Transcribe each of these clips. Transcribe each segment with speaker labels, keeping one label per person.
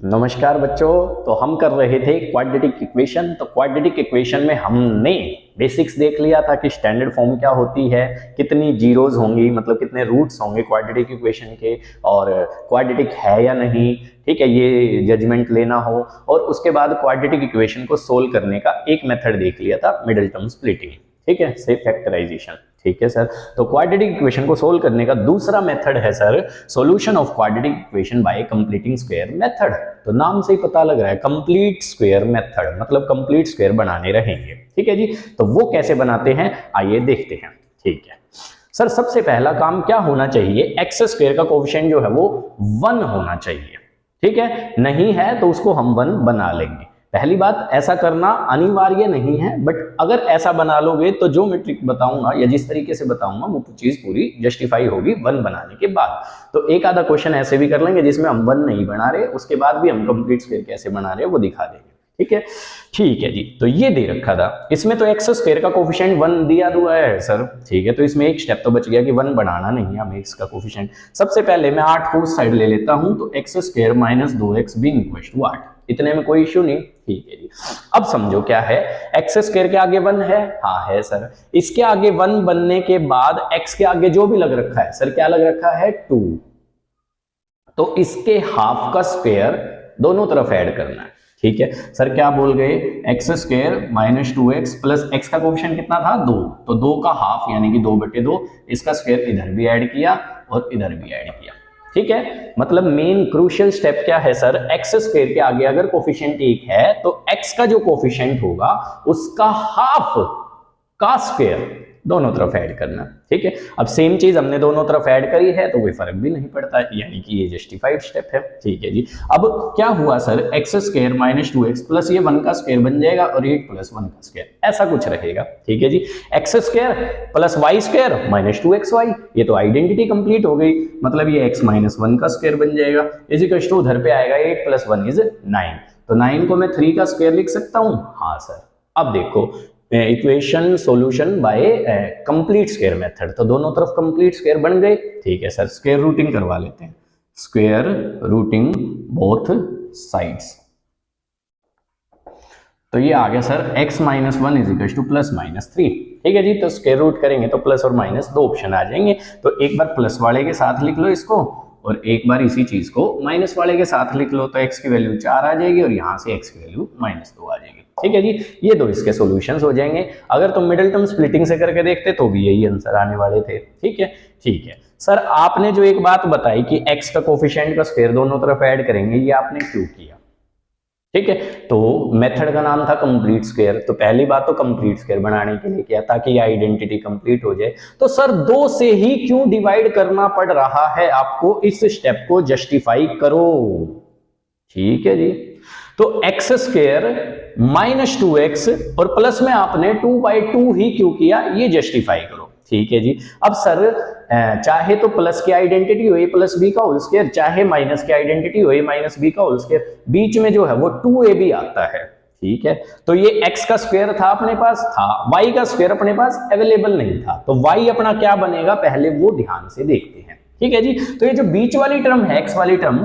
Speaker 1: नमस्कार बच्चों। तो हम कर रहे थे क्वाड्रेटिक इक्वेशन। तो क्वाड्रेटिक इक्वेशन में हमने बेसिक्स देख लिया था कि स्टैंडर्ड फॉर्म क्या होती है, कितनी जीरोज होंगी, मतलब कितने रूट्स होंगे क्वाड्रेटिक इक्वेशन के, और क्वाड्रेटिक है या नहीं, ठीक है, ये जजमेंट लेना हो। और उसके बाद क्वाड्रेटिक इक्वेशन को सोल्व करने का एक मेथड देख लिया था, मिडिल टर्म स्प्लिटिंग, ठीक है, से फैक्टराइजेशन। ठीक है सर। तो क्वाड्रेटिक इक्वेशन को सोल्व करने का दूसरा मेथड है sir solution of quadratic equation by completing square method. तो नाम से ही पता लग रहा है कंप्लीट स्क्वायर मेथड, मतलब कंप्लीट स्क्वायर बनाने रहेंगे। ठीक है जी। तो वो कैसे बनाते हैं आइए देखते हैं। ठीक है सर, सबसे पहला काम क्या होना चाहिए, एक्स स्क्वायर का कोएफिशिएंट जो है वो 1 होना चाहिए। ठीक है, नहीं है तो उसको हम 1 बना लेंगे। पहली बात, ऐसा करना अनिवार्य नहीं है, बट अगर ऐसा बना लोगे तो जो मेट्रिक बताऊंगा या जिस तरीके से बताऊंगा वो चीज पूरी जस्टिफाई होगी 1 बनाने के बाद। तो एक आधा क्वेश्चन ऐसे भी कर लेंगे जिसमें हम 1 नहीं बना रहे, उसके बाद भी हम कंप्लीट स्क्वायर कैसे बना रहे हैं वो दिखा देंगे। ठीक है, ठीक है जी। तो ये दे रखा था, इसमें तो एक्स स्क्वायर का कोफिशिएंट 1 दिया हुआ है सर। ठीक है, तो इसमें एक स्टेप तो बच गया कि 1 बनाना नहीं है हमें एक्स का कोफिशिएंट। सबसे पहले मैं 8 को उस साइड ले लेता हूं, तो x square minus 2x being equal to 8, इतने में कोई इश्यू नहीं। ठीक है जी। अब समझो क्या है, एक्स स्क्वायर के आगे 1 है, हाँ है सर। इसके आगे 1 बनने के बाद एक्स के आगे जो भी लग रखा है सर, क्या लग रखा है 2, तो इसके हाफ का स्क्वायर दोनों तरफ ऐड करना है। ठीक है सर, क्या बोल गए, x square minus 2x plus x का कोफिशिएंट कितना था 2, तो 2 का हाफ यानी कि 2/2, इसका स्क्वायर इधर भी ऐड किया और इधर भी ऐड किया। ठीक है, मतलब मेन क्रूशियल स्टेप क्या है सर, एक्स स्क्वायर के आगे अगर कोफिशिएंट 1 है तो एक्स का जो कोफिशिएंट होगा उसका हाफ का स्क्वायर दोनों तरफ ऐड करना। ठीक है, अब सेम चीज हमने दोनों तरफ ऐड करी है तो कोई फर्क भी नहीं पड़ता है, यानी कि ये जस्टिफाइड स्टेप है। ठीक है जी। अब क्या हुआ sir, x square minus 2x plus ये 1 का स्क्वायर बन जाएगा और 8 प्लस 1 का स्क्वायर, ऐसा कुछ रहेगा। ठीक है जी। X square plus y square minus 2xy, ये तो आइडेंटिटी कंप्लीट हो गई, मतलब ये x माइनस 1 का स्क्वायर बन जाएगा, इज इक्वल टू उधर पे आएगा 8 प्लस 1 इज 9, तो 9 को मैं 3 का स्क्वायर लिख सकता हूं, हाँ सर। अब देखो equation solution bye complete square method, तो दोनों तरफ कंप्लीट स्क्वायर बन गए। ठीक है सर, स्क्वायर रूटिंग करवा लेते हैं, स्क्वायर रूटिंग बोथ साइड्स। तो ये आ गया sir x minus 1 is equal to plus minus 3। ठीक है जी। तो स्क्वायर रूट करेंगे तो प्लस और माइनस दो ऑप्शन आ जाएंगे, तो एक बार प्लस वाले के साथ लिख लो इसको और एक बार इसी चीज को माइनस वाले के साथ लिख लो, तो x की वैल्यू 4 आ जाएगी और यहां से x की वैल्यू -2 आ जाएगी। ठीक है जी, ये दो इसके सॉल्यूशंस हो जाएंगे। अगर तुम मिडिल टर्म स्प्लिटिंग से करके देखते तो भी यही आंसर आने वाले थे। ठीक है, ठीक है सर। आपने जो एक बात बताई कि x का कोफिशिएंट का स्क्वायर दोनों तरफ ऐड करेंगे, ये आपने क्यों किया? ठीक है, तो मेथड का नाम था कंप्लीट स्क्वायर, तो पहली बात तो कंप्लीट स्क्वायर बनाने के लिए किया ताकि ये आइडेंटिटी कंप्लीट हो जाए। तो सर 2 से ही क्यों डिवाइड करना पड़ रहा है आपको, इस स्टेप को जस्टिफाई करो। ठीक है जी। तो एक्स स्क्वायर माइनस 2x और प्लस में आपने 2/2 ही क्यों किया, ये जस्टिफाई करो। ठीक है जी। अब सर चाहे तो प्लस की आइडेंटिटी हो प्लस बी का होल स्क्वायर, चाहे माइनस की आइडेंटिटी हो माइनस बी का होल स्क्वायर, बीच में जो है वो 2ab आता है। ठीक है, तो ये x का स्क्वायर था अपने पास था, y का स्क्वायर अपने पास अवेलेबल नहीं था, तो y अपना क्या बनेगा पहले वो ध्यान से देखते हैं। ठीक है जी। तो ये जो बीच वाली टर्म है x वाली टर्म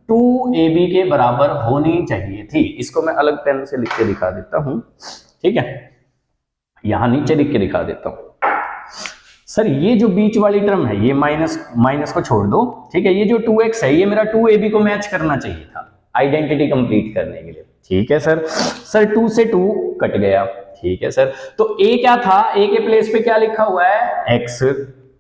Speaker 1: 2ab के बराबर होनी चाहिए थी, इसको मैं अलग पेन से लिख के दिखा देता हूं। ठीक है, यहां नीचे लिख के दिखा देता हूं सर। ये जो बीच वाली टर्म है ये माइनस को छोड़ दो। ठीक है, ये जो 2x है ये मेरा 2ab को मैच करना चाहिए था आइडेंटिटी कंप्लीट करने के लिए। ठीक है सर। सर 2 से 2 कट गया। ठीक है सर। तो a क्या था, a के प्लेस पे क्या लिखा हुआ है x,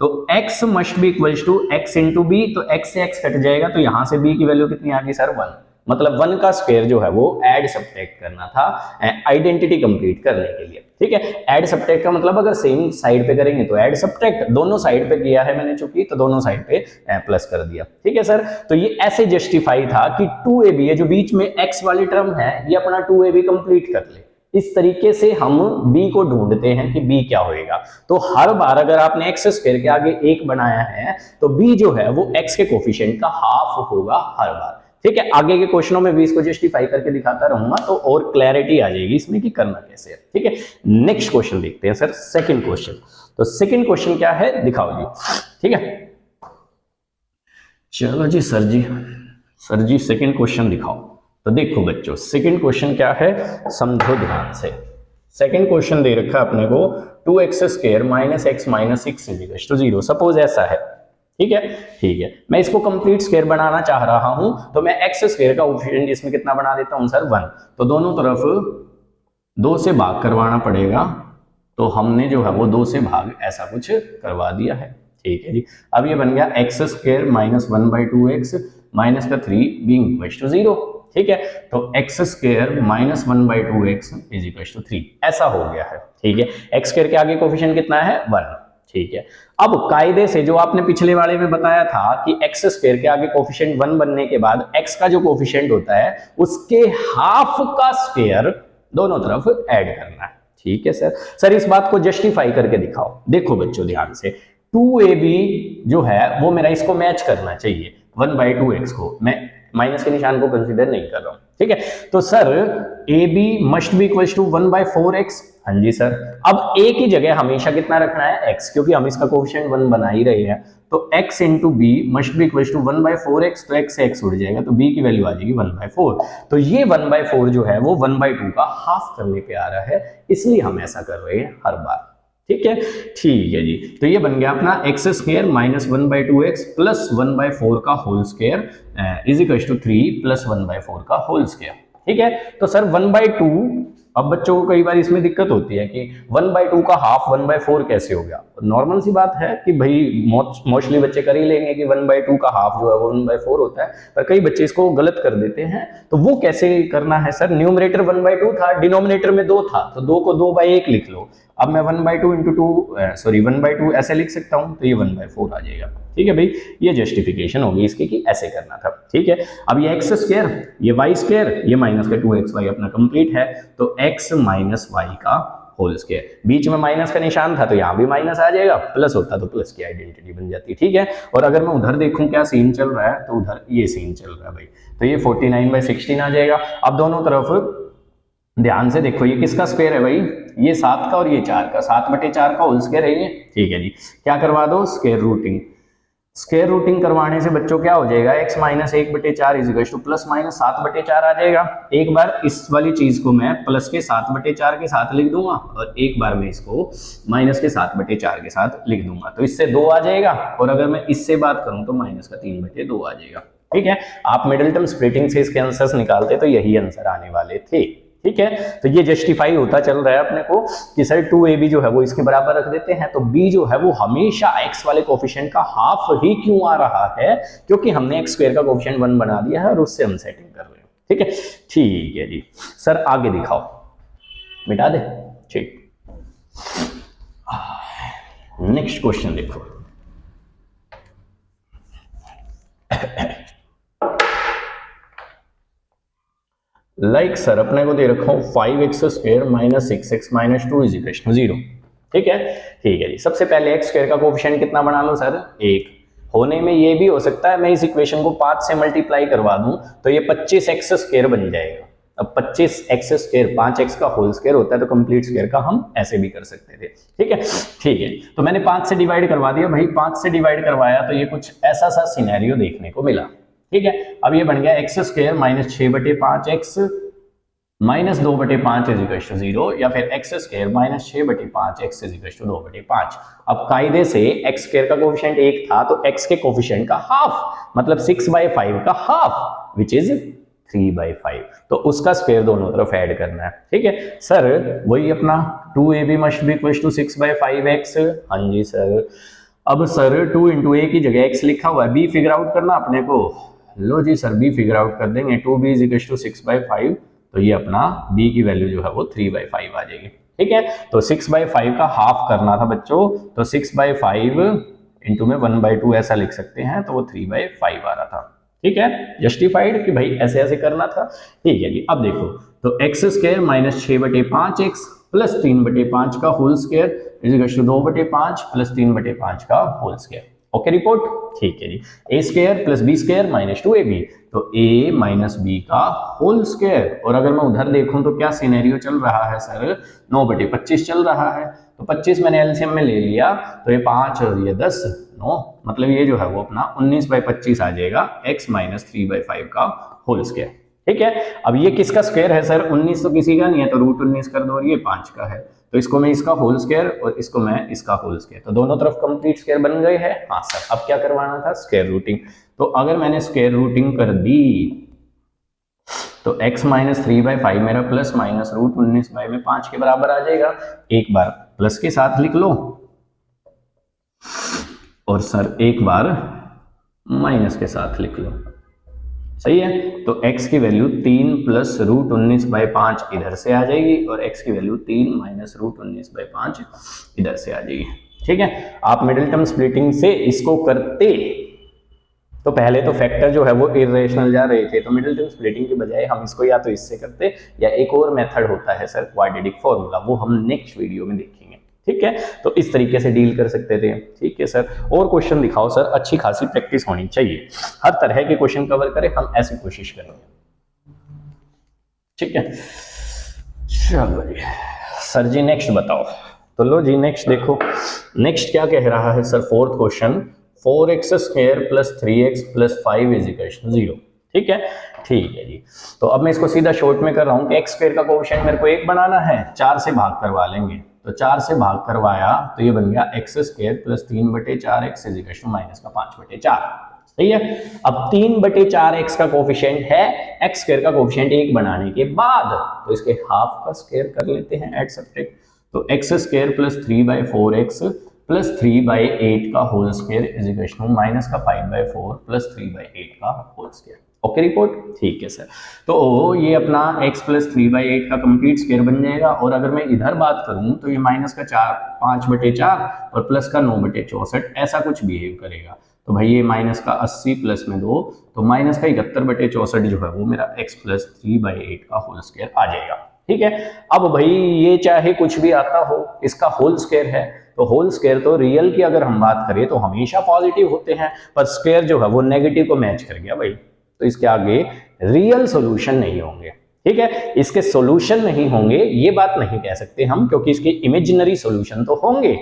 Speaker 1: तो x must be equals to x into b, तो x से x कट जाएगा, तो यहां से b की वैल्यू कितनी आ गई सर 1, मतलब 1 का स्क्वायर जो है वो ऐड सब्ट्रैक्ट करना था आइडेंटिटी कंप्लीट करने के लिए। ठीक है, ऐड सब्ट्रैक्ट का मतलब अगर सेम साइड पे करेंगे तो ऐड सब्ट्रैक्ट, दोनों साइड पे किया है मैंने चूंकि, तो दोनों साइड पे प्लस कर दिया। ठीक है सर। तो ये ऐसे जस्टिफाई था कि 2ab ये जो बीच में x वाली टर्म है ये अपना 2ab कंप्लीट कर ले, इस तरीके से हम b को ढूंढते हैं कि b क्या होएगा। तो हर बार अगर आपने x स्क्वायर के आगे 1 बनाया है तो b जो है वो x के कोफिशिएंट का हाफ होगा हर बार। ठीक है, आगे के क्वेश्चनों में भी इसको जस्टिफाई करके दिखाता रहूंगा तो और क्लैरिटी आ जाएगी इसमें कि करना कैसे है। ठीक है, नेक्स्ट क्वेश्चन देखते हैं सर, सेकंड क्वेश्चन। तो सेकंड क्वेश्चन क्या है दिखाओ जी। ठीक है, चलो जी सर जी सेकंड क्वेश्चन दिखाओ। तो देखो बच्चों सेकंड क्वेश्चन क्या है, समझो ध्यान से। सेकंड क्वेश्चन दे रखा है अपने को 2x² minus x minus 6 is to 0। Suppose ऐसा है, ठीक है। ठीक है, मैं इसको कंप्लीट स्क्वायर बनाना चाह रहा हूं, तो मैं x² का कोएफिशिएंट इसमें कितना बना देता हूं सर 1। तो दोनों तरफ 2 से भाग करवाना पड़ेगा, तो हमने जो है वो 2 से भाग ऐसा कुछ करवा दिया है, ठीक है जी। अब ये बन गया x² माइनस 1/2x माइनस का 3 बीइंग इक्वल टू 0, ठीक है। तो x² minus 1/2x is equal to 3 ऐसा हो गया है, ठीक है। x² के आगे कोएफिशिएंट कितना है 1, ठीक है। अब कायदे से जो आपने पिछले वाले में बताया था कि x² के आगे कोएफिशिएंट 1 बनने के बाद x का जो कोएफिशिएंट होता है उसके हाफ का स्क्वायर दोनों तरफ ऐड करना है, ठीक है सर। सर इस बात को जस्टिफाई करके दिखाओ। देखो बच्चों ध्यान से, 2ab जो है वो मेरा इसको मैच करना चाहिए 1/2x को, मैं माइनस के निशान को कंसीडर नहीं कर रहा हूं, ठीक है। तो sir ab must be equal to 1/4x। हाँ जी सर, अब a की जगह हमेशा कितना रखना है x, क्योंकि हम इसका कोएफिशिएंट 1 बना ही रहे हैं। तो x into b must be equal to 1/4x, तो x से x उड़ जाएगा, तो b की वैल्यू आ जाएगी 1/4। तो ये 1/4 जो है वो 1/2 का हाफ करने पे आ रहा है, इसलिए हम ऐसा कर रहे हैं हर बार, ठीक है। ठीक है जी, तो ये बन गया अपना x² माइनस 1/2x प्लस 1/4 का whole square is equal to 3 plus 1/4 का होल स्क्वायर, ठीक है। तो सर 1/2, अब बच्चों को कई बार इसमें दिक्कत होती है कि 1/2 का हाफ 1/4 कैसे हो गया। नॉर्मल सी बात है कि भाई मोस्टली बच्चे कर ही लेंगे कि 1/2 का हाफ जो है वो 1/4 होता है, पर कई बच्चे इसको गलत कर देते हैं। तो वो कैसे करना है सर, न्यूमरेटर 1/2 था, डिनोमिनेटर में 2 था, तो 2 को 2/1 लिख लो। अब मैं 1/2 इंटू 1/2 ऐसे लिख सकता हूं, तो ये 1/4 आ जाएगा, ठीक है भाई। ये जस्टिफिकेशन होगी इसकी कि ऐसे करना था, ठीक है। अब ये x², ये y², ये माइनस का 2xy अपना कंप्लीट है, तो x माइनस वाई का होल स्क्वायर, बीच में माइनस का निशान था तो यहाँ भी माइनस आ जाएगा, प्लस होता तो प्लस की आइडेंटिटी बन जाती, ठीक है। और अगर मैं उधर देखूं क्या सीन चल रहा है, तो उधर ये सीन चल रहा है भाई, तो ये 49/16 आ जाएगा। अब दोनों तरफ ध्यान से देखो, ये किसका स्क्वायर है भाई, ये 7 का और ये 4 का, 7/4 का होल स्क्वायर है ये, ठीक है जी। क्या करवा दो, स्क्वायर रूटिंग। स्क्वायर रूटिंग करवाने से बच्चों क्या हो जाएगा, x minus 1/4 is equal to plus minus 7/4 आ जाएगा। एक बार इस वाली चीज को मैं प्लस के 7/4 के साथ लिख दूंगा, और एक बार मैं इसको माइनस के 7/4 के साथ लिख दूंगा, तो इससे 2 आ जाएगा। और अगर मैं इससे बात करूं तो माइनस का 3/2 आ जाएगा, ठीक है। आप मिडिल टर्म स्प्लिटिंग से इसके आंसर्स निकालते तो यही आंसर आने वाले थे, ठीक है। तो ये जस्टिफाई होता चल रहा है अपने को कि सर 2ab जो है वो इसके बराबर रख देते हैं, तो b जो है वो हमेशा x वाले कोएफिशिएंट का हाफ ही क्यों आ रहा है, क्योंकि हमने x² का कोएफिशिएंट 1 बना दिया है और उससे हम सेटिंग कर रहे हैं, ठीक है। ठीक है जी सर, आगे दिखाओ, मिटा दे, ठीक। नेक्स्ट क्वेश्चन देखो। लाइक सर अपने को दे रखा हूं 5x² minus 6x minus 2 is equal to 0, ठीक है। ठीक है जी, सबसे पहले x² का कोएफिशिएंट कितना बना लो सर 1। होने में ये भी हो सकता है मैं इस इक्वेशन को 5 से मल्टीप्लाई करवा दूं तो ये 25x² बन जाएगा। अब 25x², 5x का होल स्क्वायर होता है, तो कंप्लीट स्क्वायर का हम ऐसे भी कर सकते थे, ठीक है। ठीक है, तो मैंने 5 से डिवाइड करवा दिया भाई, 5 से डिवाइड करवाया तो ये कुछ ऐसा सा सिनेरियो देखने को मिला, ठीक है। अब ये बन गया x² minus 6/5x minus 2/5 is equal to 0, या फिर x² minus 6/5x is equal to 2/5। अब कायदे से x² का कोएफिशिएंट 1 था, तो x के कोएफिशिएंट का हाफ मतलब 6/5 का हाफ विच इज 3/5, तो उसका स्क्वायर दोनों तरफ ऐड करना है, ठीक है। सर वही अपना 2ab must be equal to 6/5x। हाँ जी सर, अब सर 2 इंटू a की जगह x लिखा हुआ है, b फिगर आउट करना अपने को। लो जी सर, b फिगर आउट कर देंगे, 2b इज इक्वल टू 6/5, तो ये अपना b की वैल्यू जो है वो 3/5 आ जाएगी, ठीक है। तो 6/5 का हाफ करना था बच्चों, तो 6/5 इंटू में 1/2 ऐसा लिख सकते हैं, तो वो 3/5 आ रहा था, ठीक है। जस्टिफाइड कि भाई ऐसे ऐसे करना था, ठीक है जी। अब देखो, तो x² माइनस 6/5x प्लस 3/5 का whole square is equal to 2/5 plus 3/5 का होल स्क्वायर, ओके रिपोर्ट, ठीक है जी। a² plus b² minus 2ab, तो a माइनस b का होल स्क्वायर। और अगर मैं उधर देखूं तो क्या सिनेरियो चल रहा है सर, 9/25 चल रहा है, तो 25 मैंने एलसीएम में ले लिया, तो ये 5 और ये 10 9, मतलब ये जो है वो अपना 19/25 आ जाएगा, x माइनस 3/5 का होल स्क्वायर, ठीक है। अब ये किसका स्क्वायर है सर? 19 तो किसी का नहीं है, तो रूट 19 कर दो और ये 5 का है, तो इसको मैं इसका होल स्क्वायर और इसको मैं इसका होल स्क्वायर, तो दोनों तरफ कंप्लीट स्क्वायर बन गए हैं। हाँ सर, अब क्या करवाना था? Square routing. तो अगर मैंने स्क्वायर रूटिंग कर दी तो x माइनस 3/5 मेरा प्लस माइनस रूट 19 बाई में 5 के बराबर आ जाएगा। एक बार प्लस के साथ लिख लो और सर एक बार माइनस के साथ लिख लो, सही है। तो x की वैल्यू 3 प्लस रूट 19 बाई 5 इधर से आ जाएगी और x की वैल्यू 3 माइनस रूट 19 बाई 5 इधर से आ जाएगी। ठीक है। आप मिडिल टर्म स्प्लिटिंग से इसको करते तो पहले तो फैक्टर जो है वो इरेशनल जा रहे थे, तो मिडिल टर्म स्प्लिटिंग के बजाय हम इसको या तो इससे करते या एक और मेथड होता है सर क्वाड्रेटिक फॉर्मूला, वो हम नेक्स्ट वीडियो में देखेंगे। ठीक है, तो इस तरीके से डील कर सकते थे। ठीक है सर, और क्वेश्चन दिखाओ सर, अच्छी खासी प्रैक्टिस होनी चाहिए, हर तरह के क्वेश्चन कवर करें, हम ऐसी कोशिश करेंगे। ठीक है, चलो जी सर जी नेक्स्ट बताओ। तो लो जी नेक्स्ट देखो, नेक्स्ट क्या कह रहा है sir, fourth question, 4x square plus 3x plus 5 is equal to 0। ठीक है, ठीक है जी। तो अब मैं इसको सीधा शॉर्ट में कर रहा हूँ कि एक्स स्क्वायर का कोएफिशिएंट मेरे को 1 बनाना है, 4 से भाग करवा लेंगे, तो 4 से भाग करवाया तो ये बन गया x square plus 3/4x is equal to minus का 5/4। सही है। अब 3/4x का कोएफिशिएंट है, एक्स स्क्वायर का कोएफिशिएंट 1 बनाने के बाद तो इसके हाफ का स्क्वायर कर लेते हैं, एड सब्ट्रैक्ट, तो x square plus 3/4x plus 3/8 का whole square is equal to minus का 5/4 प्लस 3/8 का होल स्क्वायर। ओके रिपोर्ट, ठीक है सर। तो ये अपना x प्लस 3/8 का कंप्लीट स्क्वायर बन जाएगा, और अगर मैं इधर बात करूं तो ये माइनस का 5/4 और प्लस का 9/64 ऐसा कुछ बिहेव करेगा। तो भाई ये माइनस का 80 प्लस में 2 तो माइनस का 71/64 जो है वो मेरा x प्लस 3/8 का होल स्क्वायर आ जाएगा। ठीक है। अब भाई ये चाहे कुछ भी आता हो, इसका होल स्क्वायर है, तो होल स्क्वायर तो रियल की अगर हम बात करें तो हमेशा पॉजिटिव होते हैं, पर स्क्वायर जो है वो नेगेटिव को मैच कर गया भाई, तो इसके आगे रियल सॉल्यूशन नहीं होंगे। ठीक है, इसके सॉल्यूशन नहीं होंगे ये बात नहीं कह सकते हम, क्योंकि इसके इमेजिनरी सॉल्यूशन तो होंगे,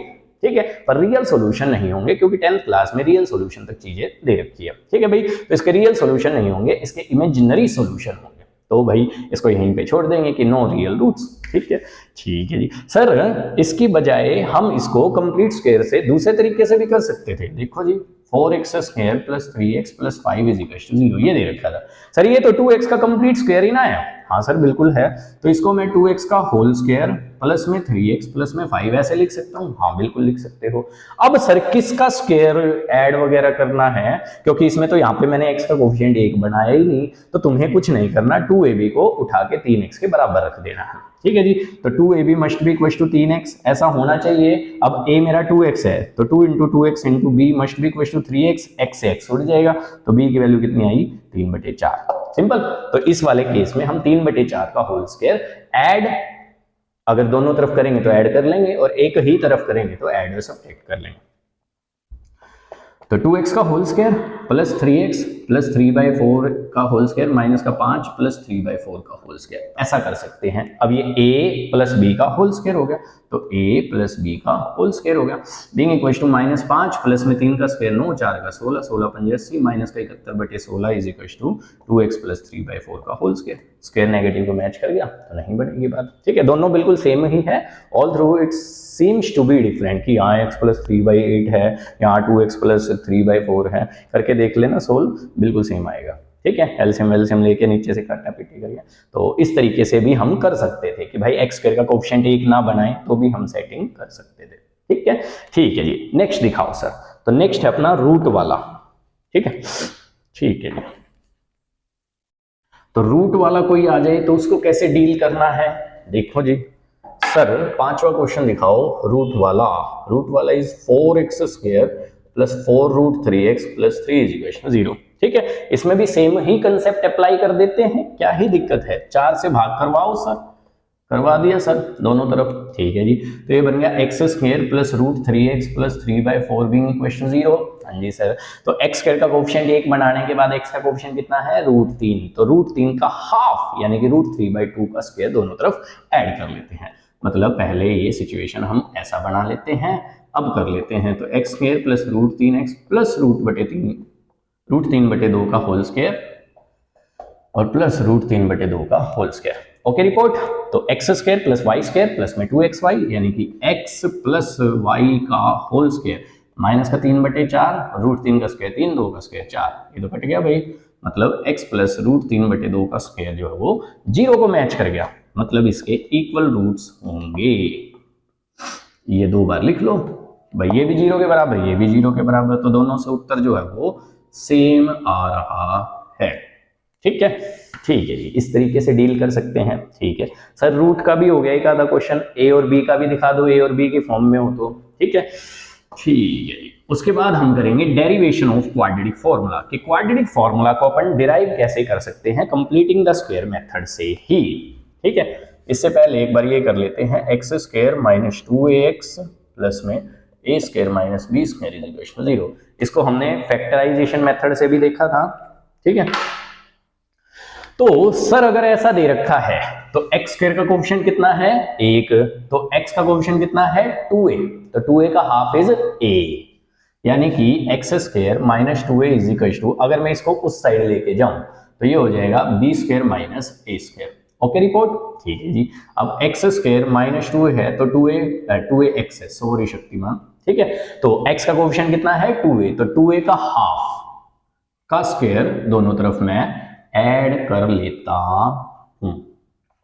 Speaker 1: ठीक है, पर रियल सॉल्यूशन नहीं होंगे, क्योंकि 10th क्लास में रियल सॉल्यूशन तक चीजें दे रखी है। ठीक है भाई, तो इसके रियल सॉल्यूशन नहीं होंगे, इसके इमेजिनरी सॉल्यूशन होंगे, तो भाई इसको यहीं पे छोड़ देंगे कि नो रियल रूट्स। ठीक है, ठीक है जी सर, इसकी बजाय हम इसको कंप्लीट स्क्वायर से दूसरे तरीके से भी कर सकते थे। देखो जी 4x square plus 3x plus 5 is equal to 0 ये दे रखा था सर, ये तो 2x का कंप्लीट स्क्वायर ही ना है। हाँ सर बिल्कुल है, तो इसको मैं 2x का होल स्क्वायर प्लस में 3x प्लस में 5 ऐसे लिख सकता हूँ। हाँ बिल्कुल लिख सकते हो। अब सर किसका स्क्वायर ऐड वगैरह करना है, क्योंकि इसमें तो यहाँ पे मैंने x का कोएफिशिएंट 1 बनाया ही नहीं, तो तुम्हें कुछ नहीं करना, 2ab को उठा के 3x के बराबर रख देना है। ठीक है जी, तो 2ab must be equal to 3x ऐसा होना चाहिए। अब a मेरा 2x है, तो 2 into 2x into b must be equal to 3x, x से x उड़ जाएगा, तो b की वैल्यू कितनी आई 3/4। सिंपल। तो इस वाले केस में हम 3/4 का होल स्क्वायर ऐड अगर दोनों तरफ करेंगे तो ऐड कर लेंगे, और एक ही तरफ करेंगे तो ऐड और सब्ट्रैक्ट कर लेंगे। तो 2x का whole square plus 3x plus 3/4 का होल स्क्वायर माइनस का 5 प्लस 3/4 का होल स्क्वायर ऐसा कर सकते हैं। अब ये a प्लस b का होल स्क्वायर हो गया, तो a प्लस b का होल स्क्वायर हो गया, बीइंग इक्वल टू -5 प्लस में 3 का स्क्वायर 9, 4 का 16, 16 5 80 माइनस का 71/16 is equal to 2x plus 3/4 का होल स्क्वायर। स्क्वायर नेगेटिव को मैच कर गया तो नहीं बनेगी बात। ठीक है, दोनों बिल्कुल सेम ही है, although it's seems to be different, कि यहाँ x प्लस 3/8 है, यहाँ 2x प्लस 3/4 है, करके देख लेना, सोल्व बिल्कुल सेम आएगा। ठीक है, एलसीएम वेलसीएम लेके नीचे से काटा पीटी करिए। तो इस तरीके से भी हम कर सकते थे कि भाई एक्स स्क्वायर का कोएफिशिएंट 1 ना बनाए तो भी हम सेटिंग कर सकते थे। ठीक है, ठीक है जी, नेक्स्ट दिखाओ सर। तो नेक्स्ट है अपना रूट वाला। ठीक है, ठीक है जी, तो रूट वाला कोई आ जाए तो उसको कैसे डील करना है। देखो जी सर, 5वां क्वेश्चन दिखाओ रूट वाला। रूट वाला is 4x square plus 4 root 3x plus 3 is equal to 0। ठीक है, इसमें भी सेम ही कंसेप्ट अप्लाई कर देते हैं, क्या ही दिक्कत है, 4 से भाग करवाओ सर, करवा दिया सर दोनों तरफ। ठीक है जी, तो ये बन गया x square plus root 3x plus 3/4 being equal to 0। हाँ जी सर, तो एक्स स्क्वायर का कोएफिशिएंट 1 बनाने के बाद एक्स का कोएफिशिएंट कितना है √3, तो √3 का हाफ यानी कि √3/2 का स्क्वायर दोनों तरफ ऐड कर लेते हैं। मतलब पहले ये सिचुएशन हम ऐसा बना लेते हैं, अब कर लेते हैं, तो x square plus √3x plus √3/2 का होल स्क्वायर और प्लस √3/2 का होल स्क्वायर। Okay report. तो x square plus y square plus में 2xy यानी कि x प्लस वाई का होल स्क्वायर माइनस का 3/4 √3 का स्क्वायर 3 2 का स्क्वायर 4, ये तो कट गया भाई। मतलब x प्लस √3/2 का स्क्वायर जो है वो 0 को मैच कर गया, मतलब इसके इक्वल रूट्स होंगे। ये 2 बार लिख लो भाई, ये भी 0 के बराबर ये भी 0 के बराबर, तो दोनों से उत्तर जो है वो सेम आ रहा है। ठीक है, ठीक है जी, इस तरीके से डील कर सकते हैं। ठीक है सर, रूट का भी हो गया एक आधा क्वेश्चन, ए और बी का भी दिखा दो, ए और बी के फॉर्म में हो तो। ठीक है, ठीक है जी। उसके बाद हम करेंगे डेरिवेशन ऑफ क्वाड्रेटिक फॉर्मूला, कि क्वाड्रेटिक फॉर्मूला को अपन डिराइव कैसे कर सकते हैं, कंप्लीटिंग द स्क्वायर मेथड से ही। ठीक है, इससे पहले एक बार ये कर लेते हैं, x square minus 2ax plus में a square minus b square is equal to 0। इसको हमने फैक्टराइजेशन मेथड से भी देखा था। ठीक है, तो सर अगर ऐसा दे रखा है तो एक्स स्क्वायर का कोफिशिएंट कितना है 1, तो एक्स का कोफिशिएंट कितना है 2a, तो 2a का हाफ इज a, यानी कि x square minus 2a is equal to, अगर मैं इसको उस साइड लेके जाऊं तो ये हो जाएगा B square minus a square. Okay report, ठीक है जी। अब एक्स स्क्वायर माइनस 2 है तो 2a एक्स है, सॉरी शक्तिमान। ठीक है, तो x का कोफिशिएंट कितना है 2a, तो 2a का हाफ का स्क्वायर दोनों तरफ मैं ऐड कर लेता हूं।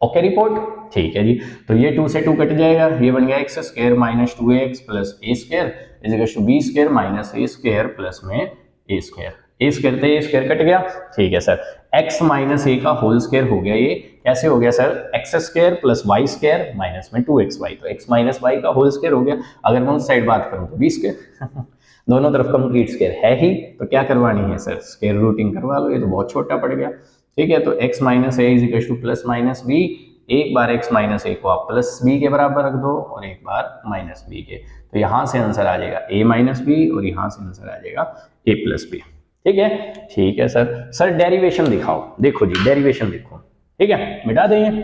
Speaker 1: ओके रिपोर्ट, ठीक है जी। तो ये 2 से 2 कट जाएगा, ये बन गया x square minus 2ax plus a square is equal to b square minus a square plus में ए स्क्वायर। ए स्क्वायर तो ए स्क्वायर कट गया। ठीक है सर, x माइनस ए का होल स्क्वायर हो गया, ये कैसे हो गया sir, x square plus y square minus में 2xy, तो x माइनस वाई का होल स्क्वायर हो गया। अगर मैं उस साइड बात करूं तो बी स्क्वायर दोनों तरफ कंप्लीट स्क्वायर है ही, तो क्या करवानी है सर, स्क्वायर रूटिंग करवा लो, ये तो बहुत छोटा पड़ गया। ठीक है, तो x minus a is equal to plus minus b, एक बार x माइनस ए को आप प्लस बी के बराबर रख दो और एक बार माइनस बी के, तो यहां से आंसर आ जाएगा a माइनस बी और यहां से आंसर आ जाएगा a प्लस बी। ठीक है, ठीक है सर। सर डेरिवेशन दिखाओ, देखो जी डेरिवेशन देखो। ठीक है, मिटा देंगे।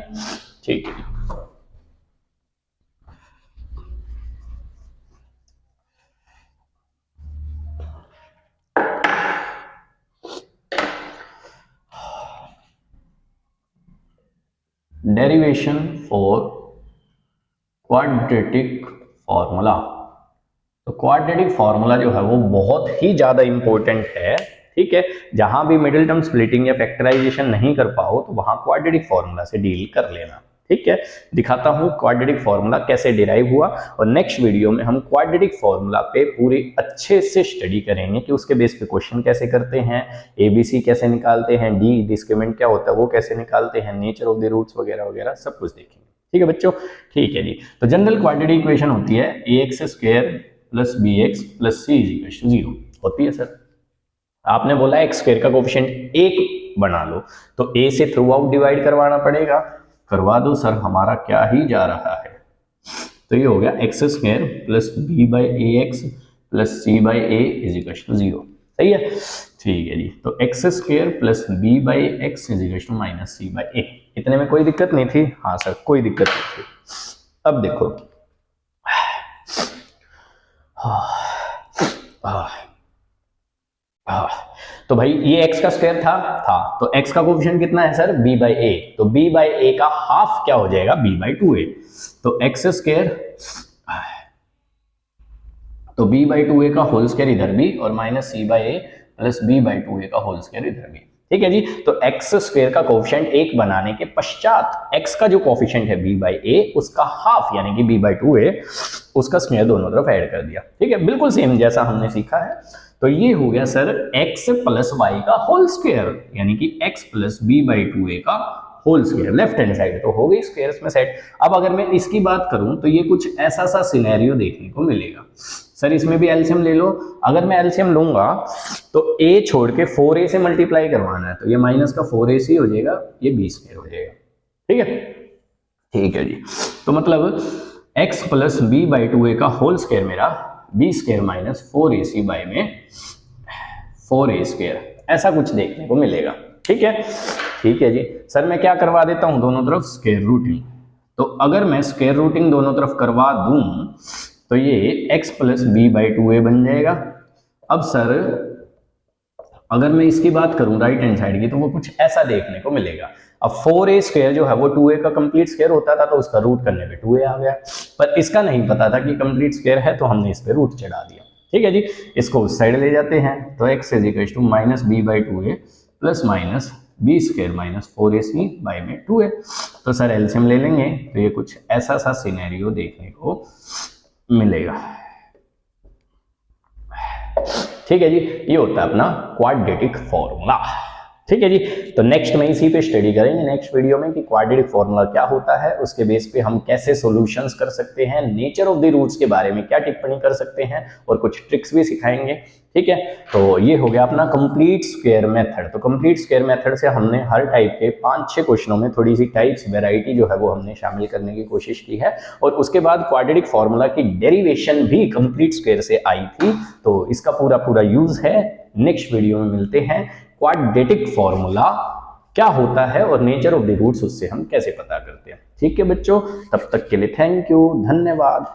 Speaker 1: ठीक है, डेरिवेशन फॉर क्वाड्रेटिक फॉर्मूला। तो क्वाड्रेटिक फॉर्मूला जो है वो बहुत ही ज्यादा इंपॉर्टेंट है। ठीक है, जहां भी मिडिल टर्म स्प्लिटिंग या फैक्टराइजेशन नहीं कर पाओ तो वहां क्वाड्रेटिक फॉर्मूला से डील कर लेना। ठीक है, दिखाता हूं क्वाड्रेटिक फॉर्मूला कैसे डिराइव हुआ, और नेक्स्ट वीडियो में हम क्वाड्रेटिक फॉर्मूला पे पूरे अच्छे से स्टडी करेंगे कि उसके बेस पे क्वेश्चन कैसे करते हैं, एबीसी कैसे निकालते हैं, डी डिस्क्रिमिनेंट क्या होता है वो कैसे निकालते हैं, नेचर ऑफ द रूट्स वगैरह वगैरह सब कुछ देखेंगे। ठीक है बच्चों, ठीक है जी। तो जनरल क्वाड्रेटिक इक्वेशन होती है ax square plus b x plus c is equal to 0 होती है सर। आपने बोला एक्स स्क्वायर का कोफिशिएंट 1 बना लो, तो a से थ्रू आउट डिवाइड करवाना पड़ेगा, करवा दो सर, हमारा क्या ही जा रहा है। तो ये हो गया x square plus b by a x plus c by a is equal to 0। सही है, ठीक है जी। तो x square plus b by x is equal to minus c by a, इतने में कोई दिक्कत नहीं थी? हाँ सर, कोई दिक्कत नहीं थी। अब देखो तो भाई ये x का स्क्वायर था, तो x का कोफिशिएंट कितना है सर b बाई ए, तो b बाई ए का हाफ क्या हो जाएगा b बाई 2a, तो x स्क्वायर तो b बाई 2a का होल स्क्वायर इधर भी और minus c by A plus b by 2a का होल स्क्वायर इधर भी। ठीक है जी, तो x स्क्वायर का कोफिशिएंट 1 बनाने के पश्चात x का जो कोफिशिएंट है b बाई ए उसका हाफ यानी कि b बाई 2a उसका स्क्वायर दोनों तरफ ऐड कर दिया। ठीक है, बिल्कुल सेम जैसा हमने सीखा है। तो ये हो गया सर x प्लस वाई का होल स्क्वायर यानी कि x plus b by 2a का whole square, left hand side तो हो गई स्क्वायर्स में सेट। अब अगर मैं इसकी बात करूं तो ये कुछ ऐसा सा सिनेरियो देखने को मिलेगा। सर इसमें भी एलसीएम ले लो, अगर मैं एलसीएम लूंगा तो a छोड़ के 4a से मल्टीप्लाई करवाना है, तो ये माइनस का 4ac हो जाएगा, ये b स्क्वायर हो जाएगा। ठीक है, ठीक है जी। तो मतलब x plus b by 2a का होल स्क्वायर मेरा b square minus 4ac by में 4a स्क्वायर, ऐसा कुछ देखने को मिलेगा। ठीक है, ठीक है जी। सर मैं क्या करवा देता हूं, दोनों तरफ स्क्वायर रूटिंग। तो अगर मैं स्क्वायर रूटिंग दोनों तरफ करवा दूं तो ये x plus b by 2a बन जाएगा। अब सर अगर मैं इसकी बात करूं राइट हैंड साइड की, तो वो कुछ ऐसा देखने को मिलेगा। अब 4a स्क्वायर जो है वो 2a का कंप्लीट स्क्वायर होता था, तो उसका रूट करने पे 2a आ गया, पर इसका नहीं पता था कि कंप्लीट स्क्वायर है, तो हमने इस पे रूट चढ़ा दिया। ठीक है जी, इसको उस साइड ले जाते हैं, तो x is equal to minus b by 2a plus minus b square minus 4ac by में 2a। तो सर एलसीएम ले लेंगे, तो ये कुछ ऐसा सा सिनेरियो देखने को मिलेगा। ठीक है जी, ये होता है अपना क्वाड्रेटिक फॉर्मूला। ठीक है जी, तो नेक्स्ट में इसी पे स्टडी करेंगे नेक्स्ट वीडियो में कि क्वाड्रेटिक फॉर्मूला क्या होता है, उसके बेस पे हम कैसे सॉल्यूशंस कर सकते हैं, नेचर ऑफ द रूट्स के बारे में क्या टिप्पणी कर सकते हैं, और कुछ ट्रिक्स भी सिखाएंगे। ठीक है, तो ये हो गया अपना कंप्लीट स्क्वायर मेथड। तो कंप्लीट स्क्वायर मेथड से हमने हर टाइप के 5-6 क्वेश्चनों में थोड़ी सी टाइप्स वैरायटी जो है वो हमने शामिल करने की कोशिश की है, और उसके बाद क्वाड्रेटिक फॉर्मूला की डेरिवेशन भी कंप्लीट स्क्वायर से आई थी, तो इसका पूरा यूज है। नेक्स्ट वीडियो में मिलते हैं, क्वाड्रेटिक फॉर्मूला क्या होता है और नेचर ऑफ द रूट्स उससे हम कैसे पता करते हैं। ठीक है बच्चों, तब तक के लिए थैंक यू, धन्यवाद।